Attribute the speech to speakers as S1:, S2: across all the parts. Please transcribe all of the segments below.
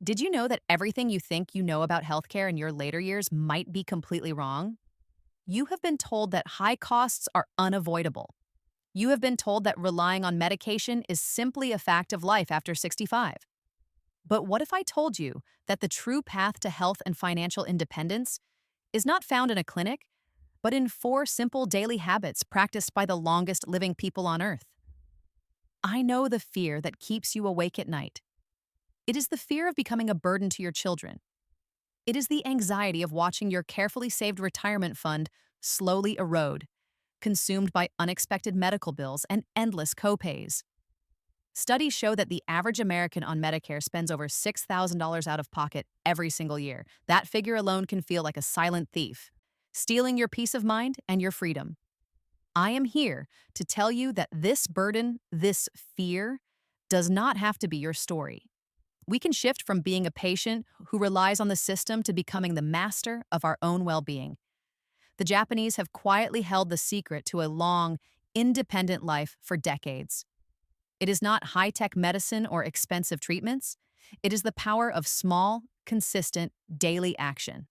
S1: Did you know that everything you think you know about healthcare in your later years might be completely wrong? You have been told that high costs are unavoidable. You have been told that relying on medication is simply a fact of life after 65. But what if I told you that the true path to health and financial independence is not found in a clinic, but in four simple daily habits practiced by the longest living people on Earth? I know the fear that keeps you awake at night. It is the fear of becoming a burden to your children. It is the anxiety of watching your carefully saved retirement fund slowly erode, consumed by unexpected medical bills and endless copays. Studies show that the average American on Medicare spends over $6,000 out of pocket every single year. That figure alone can feel like a silent thief, stealing your peace of mind and your freedom. I am here to tell you that this burden, this fear, does not have to be your story. We can shift from being a patient who relies on the system to becoming the master of our own well-being. The Japanese have quietly held the secret to a long, independent life for decades. It is not high-tech medicine or expensive treatments. It is the power of small, consistent, daily action.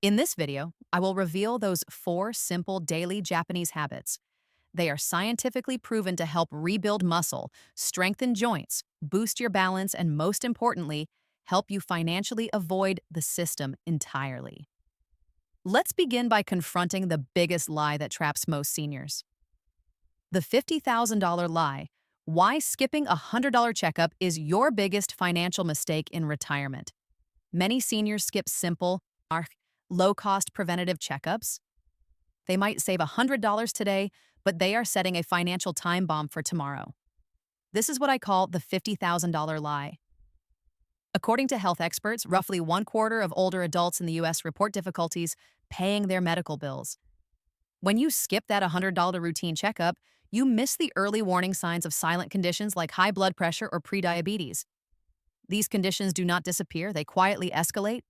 S1: In this video, I will reveal those four simple daily Japanese habits. They are scientifically proven to help rebuild muscle, strengthen joints, boost your balance, and most importantly, help you financially avoid the system entirely. Let's begin by confronting the biggest lie that traps most seniors. The $50,000 lie: why skipping a $100 checkup is your biggest financial mistake in retirement. Many seniors skip simple, low-cost preventative checkups. They might save $100 today, but they are setting a financial time bomb for tomorrow. This is what I call the $50,000 lie. According to health experts, roughly 1/4 of older adults in the US report difficulties paying their medical bills. When you skip that $100 routine checkup, you miss the early warning signs of silent conditions like high blood pressure or prediabetes. These conditions do not disappear, they quietly escalate.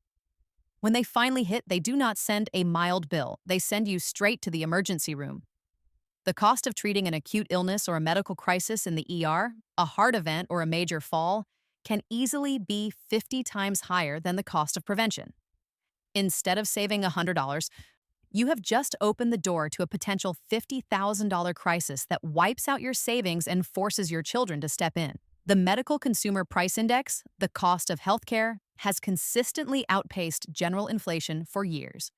S1: When they finally hit, they do not send a mild bill, they send you straight to the emergency room. The cost of treating an acute illness or a medical crisis in the ER, a heart event, or a major fall can easily be 50 times higher than the cost of prevention. Instead of saving $100, you have just opened the door to a potential $50,000 crisis that wipes out your savings and forces your children to step in. The Medical Consumer Price Index, the cost of healthcare, has consistently outpaced general inflation for years.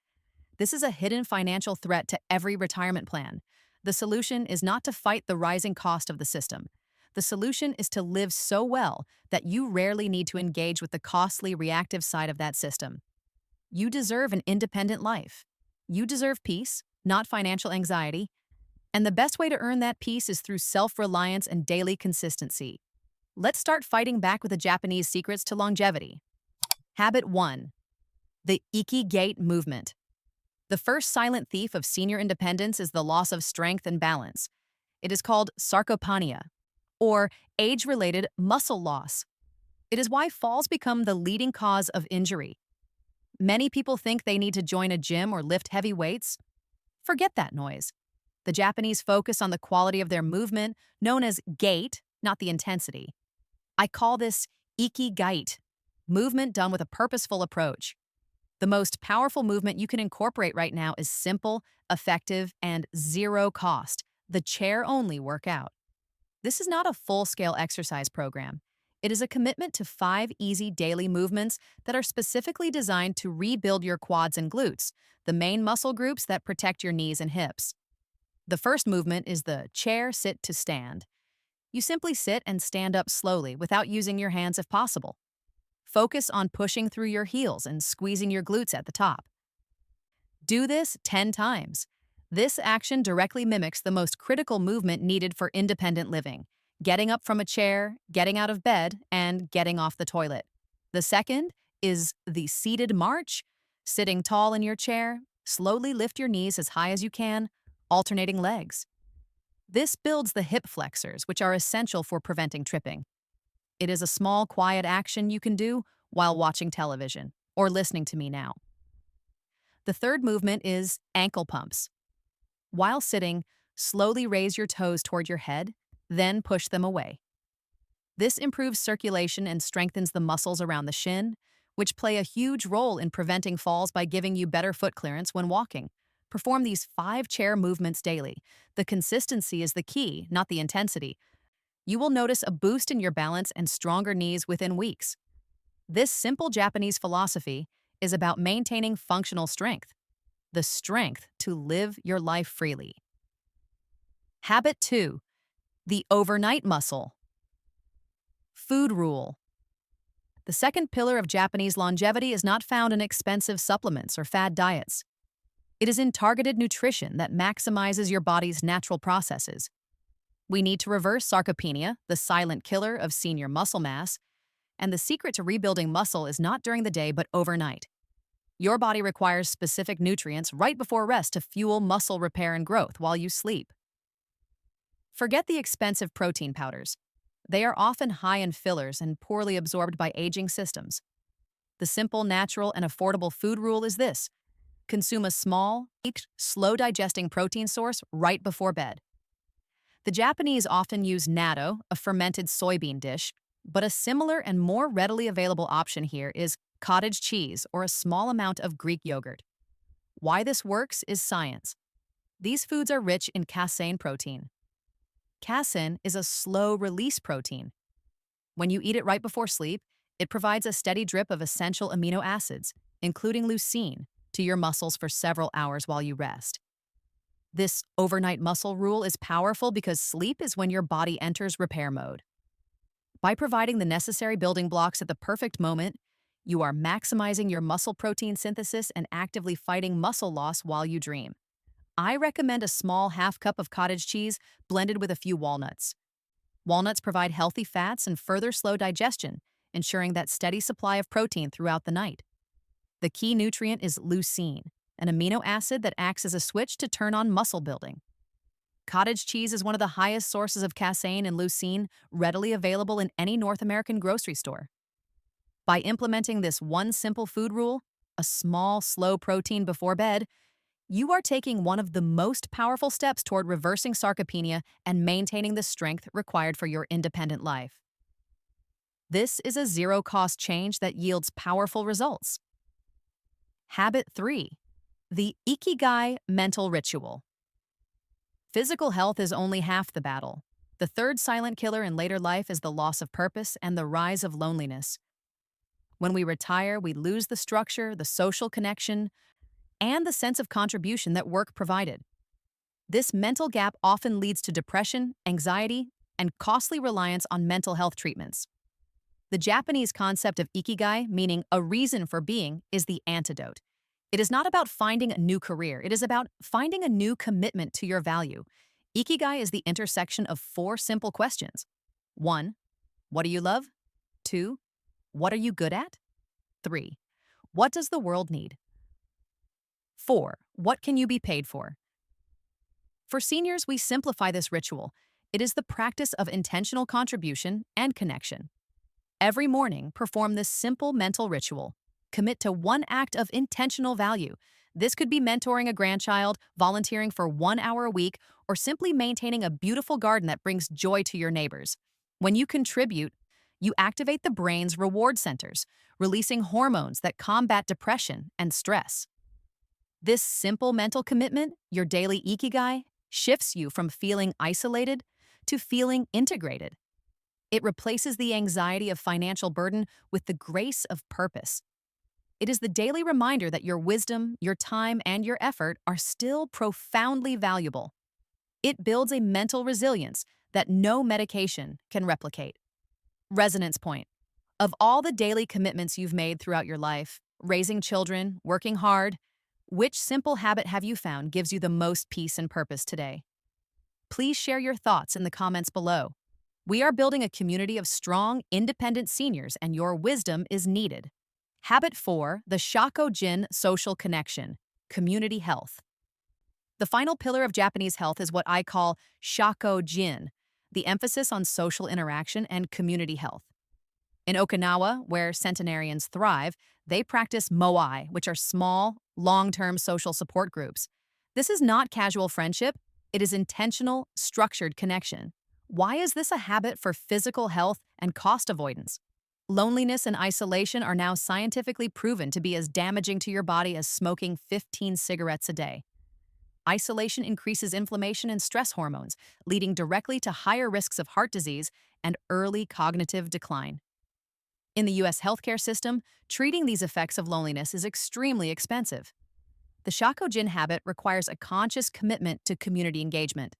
S1: This is a hidden financial threat to every retirement plan. The solution is not to fight the rising cost of the system. The solution is to live so well that you rarely need to engage with the costly reactive side of that system. You deserve an independent life. You deserve peace, not financial anxiety. And the best way to earn that peace is through self-reliance and daily consistency. Let's start fighting back with the Japanese secrets to longevity. Habit 1. The Iki-Gait movement. The first silent thief of senior independence is the loss of strength and balance. It is called sarcopenia, or age-related muscle loss. It is why falls become the leading cause of injury. Many people think they need to join a gym or lift heavy weights. Forget that noise. The Japanese focus on the quality of their movement, known as gait, not the intensity. I call this Iki-Gait, movement done with a purposeful approach. The most powerful movement you can incorporate right now is simple, effective, and zero cost, the chair-only workout. This is not a full-scale exercise program. It is a commitment to 5 easy daily movements that are specifically designed to rebuild your quads and glutes, the main muscle groups that protect your knees and hips. The first movement is the chair sit to stand. You simply sit and stand up slowly without using your hands if possible. Focus on pushing through your heels and squeezing your glutes at the top. Do this 10 times. This action directly mimics the most critical movement needed for independent living: getting up from a chair, getting out of bed, and getting off the toilet. The second is the seated march. Sitting tall in your chair, slowly lift your knees as high as you can, alternating legs. This builds the hip flexors, which are essential for preventing tripping. It is a small, quiet action you can do while watching television or listening to me now. The third movement is ankle pumps. While sitting, slowly raise your toes toward your head, then push them away. This improves circulation and strengthens the muscles around the shin, which play a huge role in preventing falls by giving you better foot clearance when walking. Perform these 5 chair movements daily. The consistency is the key, not the intensity. You will notice a boost in your balance and stronger knees within weeks. This simple Japanese philosophy is about maintaining functional strength, the strength to live your life freely. Habit 2. The overnight muscle. Food rule. The second pillar of Japanese longevity is not found in expensive supplements or fad diets. It is in targeted nutrition that maximizes your body's natural processes. We need to reverse sarcopenia, the silent killer of senior muscle mass, and the secret to rebuilding muscle is not during the day but overnight. Your body requires specific nutrients right before rest to fuel muscle repair and growth while you sleep. Forget the expensive protein powders. They are often high in fillers and poorly absorbed by aging systems. The simple, natural, and affordable food rule is this: consume a small, slow-digesting protein source right before bed. The Japanese often use natto, a fermented soybean dish, but a similar and more readily available option here is cottage cheese or a small amount of Greek yogurt. Why this works is science. These foods are rich in casein protein. Casein is a slow-release protein. When you eat it right before sleep, it provides a steady drip of essential amino acids, including leucine, to your muscles for several hours while you rest. This overnight muscle rule is powerful because sleep is when your body enters repair mode. By providing the necessary building blocks at the perfect moment, you are maximizing your muscle protein synthesis and actively fighting muscle loss while you dream. I recommend a small half-cup of cottage cheese blended with a few walnuts. Walnuts provide healthy fats and further slow digestion, ensuring that steady supply of protein throughout the night. The key nutrient is leucine, an amino acid that acts as a switch to turn on muscle building. Cottage cheese is one of the highest sources of casein and leucine readily available in any North American grocery store. By implementing this one simple food rule, a small, slow protein before bed, you are taking one of the most powerful steps toward reversing sarcopenia and maintaining the strength required for your independent life. This is a zero-cost change that yields powerful results. Habit 3. The Ikigai mental ritual. Physical health is only half the battle. The third silent killer in later life is the loss of purpose and the rise of loneliness. When we retire, we lose the structure, the social connection, and the sense of contribution that work provided. This mental gap often leads to depression, anxiety, and costly reliance on mental health treatments. The Japanese concept of Ikigai, meaning a reason for being, is the antidote. It is not about finding a new career. It is about finding a new commitment to your value. Ikigai is the intersection of 4 simple questions. 1. What do you love? 2. What are you good at? 3. What does the world need? 4. What can you be paid for? For seniors, we simplify this ritual. It is the practice of intentional contribution and connection. Every morning, perform this simple mental ritual. Commit to one act of intentional value. This could be mentoring a grandchild, volunteering for 1 hour a week, or simply maintaining a beautiful garden that brings joy to your neighbors. When you contribute, you activate the brain's reward centers, releasing hormones that combat depression and stress. This simple mental commitment, your daily Ikigai, shifts you from feeling isolated to feeling integrated. It replaces the anxiety of financial burden with the grace of purpose. It is the daily reminder that your wisdom, your time, and your effort are still profoundly valuable. It builds a mental resilience that no medication can replicate. Resonance point. Of all the daily commitments you've made throughout your life, raising children, working hard, which simple habit have you found gives you the most peace and purpose today? Please share your thoughts in the comments below. We are building a community of strong, independent seniors, and your wisdom is needed. Habit 4, the Shako-jin social connection, community health. The final pillar of Japanese health is what I call Shako-jin, the emphasis on social interaction and community health. In Okinawa, where centenarians thrive, they practice moai, which are small, long-term social support groups. This is not casual friendship, it is intentional, structured connection. Why is this a habit for physical health and cost avoidance? Loneliness and isolation are now scientifically proven to be as damaging to your body as smoking 15 cigarettes a day. Isolation increases inflammation and stress hormones, leading directly to higher risks of heart disease and early cognitive decline. In the US healthcare system, treating these effects of loneliness is extremely expensive. The Shakojin habit requires a conscious commitment to community engagement.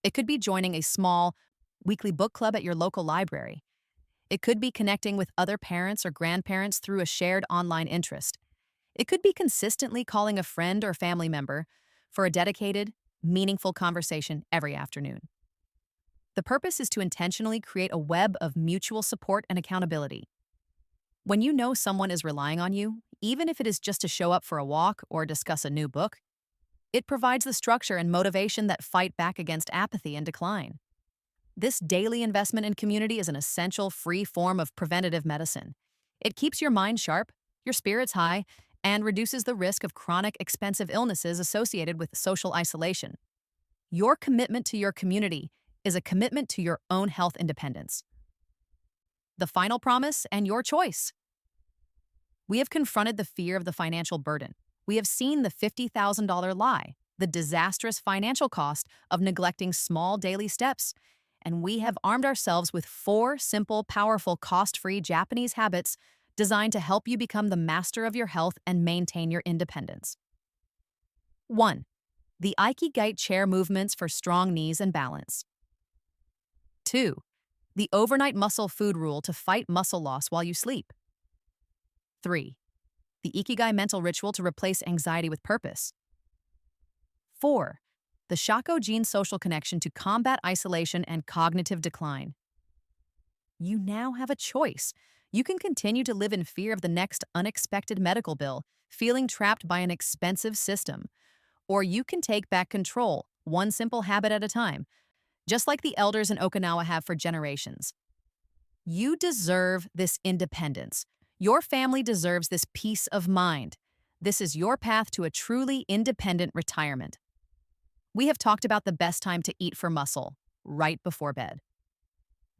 S1: It could be joining a small, weekly book club at your local library. It could be connecting with other parents or grandparents through a shared online interest. It could be consistently calling a friend or family member for a dedicated, meaningful conversation every afternoon. The purpose is to intentionally create a web of mutual support and accountability. When you know someone is relying on you, even if it is just to show up for a walk or discuss a new book, it provides the structure and motivation that fight back against apathy and decline. This daily investment in community is an essential free form of preventative medicine. It keeps your mind sharp, your spirits high, and reduces the risk of chronic, expensive illnesses associated with social isolation. Your commitment to your community is a commitment to your own health independence. The final promise and your choice. We have confronted the fear of the financial burden. We have seen the $50,000 lie, the disastrous financial cost of neglecting small daily steps, and we have armed ourselves with 4 simple, powerful, cost-free Japanese habits designed to help you become the master of your health and maintain your independence. 1. The Iki-Gait chair movements for strong knees and balance. 2. The overnight muscle food rule to fight muscle loss while you sleep. 3. The Ikigai mental ritual to replace anxiety with purpose. 4. The Shakojin social connection to combat isolation and cognitive decline. You now have a choice. You can continue to live in fear of the next unexpected medical bill, feeling trapped by an expensive system. Or you can take back control, one simple habit at a time, just like the elders in Okinawa have for generations. You deserve this independence. Your family deserves this peace of mind. This is your path to a truly independent retirement. We have talked about the best time to eat for muscle, right before bed.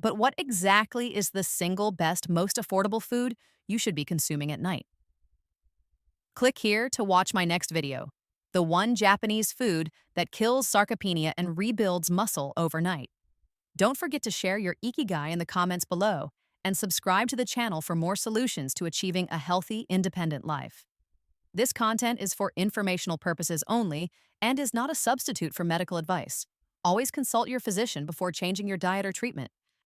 S1: But what exactly is the single best, most affordable food you should be consuming at night? Click here to watch my next video, the one Japanese food that kills sarcopenia and rebuilds muscle overnight. Don't forget to share your Ikigai in the comments below and subscribe to the channel for more solutions to achieving a healthy, independent life. This content is for informational purposes only and is not a substitute for medical advice. Always consult your physician before changing your diet or treatment.